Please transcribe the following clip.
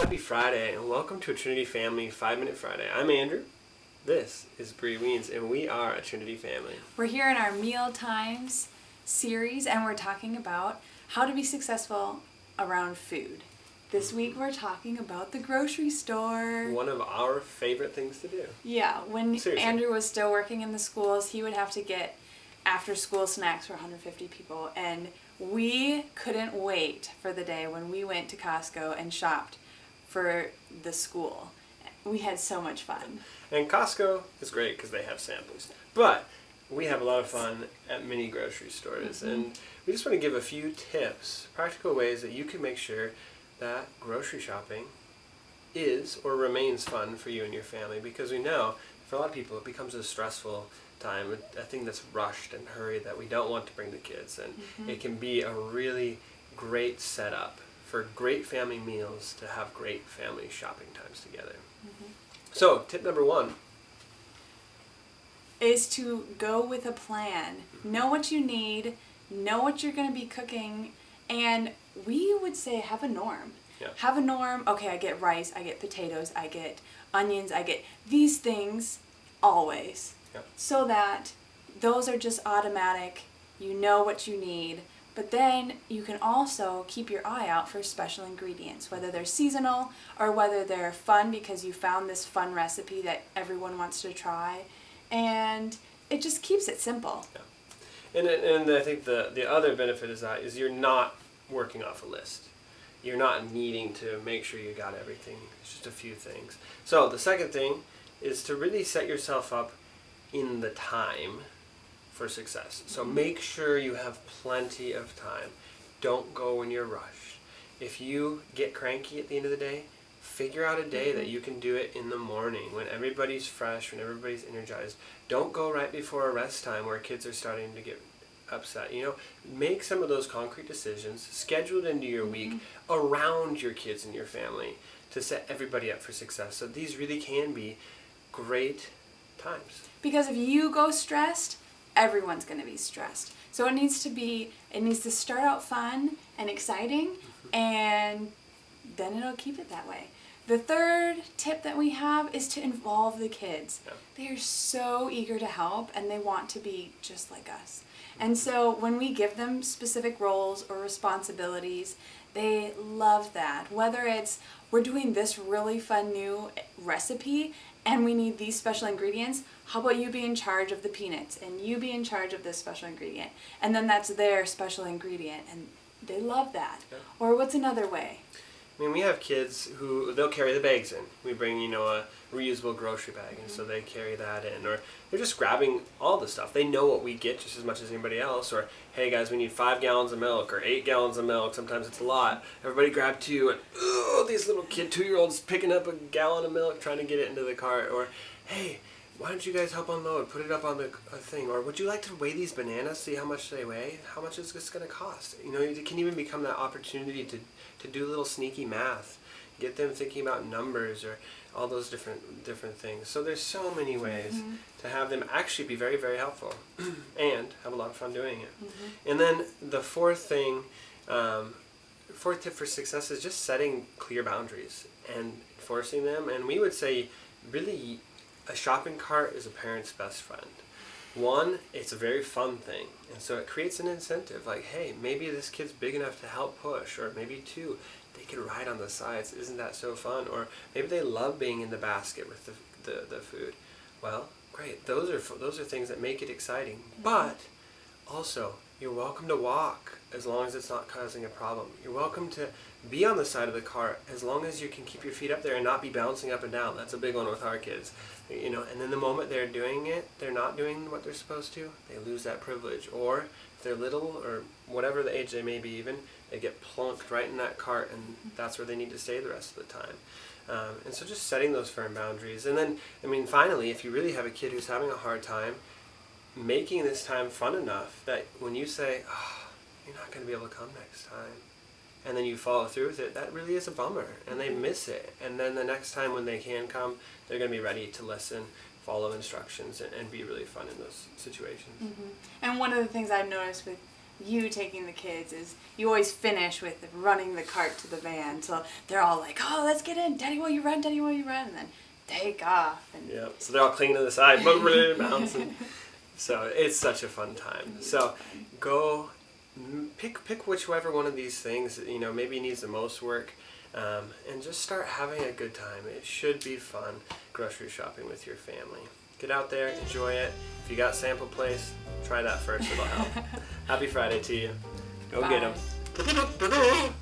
Happy Friday and welcome to a Trinity Family 5-Minute Friday. I'm Andrew. This is Bree Weens and we are a Trinity family. We're here in our Meal Times series and we're talking about how to be successful around food. This week we're talking about the grocery store. One of our favorite things to do. Yeah, when Seriously. Andrew was still working in the schools, he would have to get after school snacks for 150 people, and we couldn't wait for the day when we went to Costco and shopped for the school. We had so much fun. And Costco is great because they have samples. But we have a lot of fun at mini grocery stores. And we just want to give a few tips, practical ways that you can make sure that grocery shopping is or remains fun for you and your family. Because we know for a lot of people it becomes a stressful time, a thing that's rushed and hurried that we don't want to bring the kids. And it can be a really great setup for great family meals to have great family shopping times together. So, tip number 1 is to go with a plan. Know what you need, know what you're going to be cooking, and we would say have a norm. Yeah. Have a norm. Okay, I get rice, I get potatoes, I get onions, I get these things always. Yeah. So that those are just automatic. You know what you need. But then you can also keep your eye out for special ingredients, whether they're seasonal or whether they're fun because you found this fun recipe that everyone wants to try. And it just keeps it simple. Yeah. And I think the other benefit is you're not working off a list. You're not needing to make sure you got everything. It's just a few things. So the second thing is to really set yourself up in the time for success. So make sure you have plenty of time. Don't go when you're rushed. If you get cranky at the end of the day, figure out a day that you can do it in the morning when everybody's fresh, when everybody's energized. Don't go right before a rest time where kids are starting to get upset. Make some of those concrete decisions, schedule it into your week around your kids and your family to set everybody up for success. So these really can be great times. Because if you go stressed, everyone's going to be stressed. So it needs to start out fun and exciting, and then it'll keep it that way. The third tip that we have is to involve the kids. Yeah. They are so eager to help and they want to be just like us. And so when we give them specific roles or responsibilities, they love that. Whether it's we're doing this really fun new recipe and we need these special ingredients, how about you be in charge of the peanuts and you be in charge of this special ingredient? And then that's their special ingredient and they love that. Yeah. Or what's another way? I mean, we have kids who, they'll carry the bags in. We bring, a reusable grocery bag, and so they carry that in. Or they're just grabbing all the stuff. They know what we get just as much as anybody else. Or, hey guys, we need 5 gallons of milk, or 8 gallons of milk. Sometimes it's a lot. Everybody grab 2, and these little 2-year-olds picking up a gallon of milk, trying to get it into the cart. Or, hey, why don't you guys help unload? Put it up on the thing. Or would you like to weigh these bananas, see how much they weigh? How much is this going to cost? It can even become that opportunity to do a little sneaky math. Get them thinking about numbers or all those different things. So there's so many ways to have them actually be very, very helpful and have a lot of fun doing it. And then the fourth tip for success is just setting clear boundaries and enforcing them. And we would say really a shopping cart is a parent's best friend. One, it's a very fun thing, and so it creates an incentive. Like, hey, maybe this kid's big enough to help push, or maybe 2, they could ride on the sides. Isn't that so fun? Or maybe they love being in the basket with the food. Well, great. Those are things that make it exciting. But also, you're welcome to walk as long as it's not causing a problem. You're welcome to be on the side of the cart as long as you can keep your feet up there and not be bouncing up and down. That's a big one with our kids. And then the moment they're doing it, they're not doing what they're supposed to, they lose that privilege. Or if they're little or whatever the age they may be even, they get plunked right in that cart and that's where they need to stay the rest of the time. And so just setting those firm boundaries. And then, finally, if you really have a kid who's having a hard time, making this time fun enough that when you say, you're not going to be able to come next time, and then you follow through with it, that really is a bummer, and they miss it. And then the next time when they can come, they're going to be ready to listen, follow instructions, and be really fun in those situations. And one of the things I've noticed with you taking the kids is you always finish with running the cart to the van. So they're all like, oh, let's get in. Daddy, will you run? Daddy, will you run? And then take off. And yeah. So they're all clinging to the side, bouncing. So it's such a fun time. So go pick whichever one of these things, maybe needs the most work. And just start having a good time. It should be fun grocery shopping with your family. Get out there, enjoy it. If you got sample place, try that first. It'll help. Happy Friday to you. Go Bye. get them.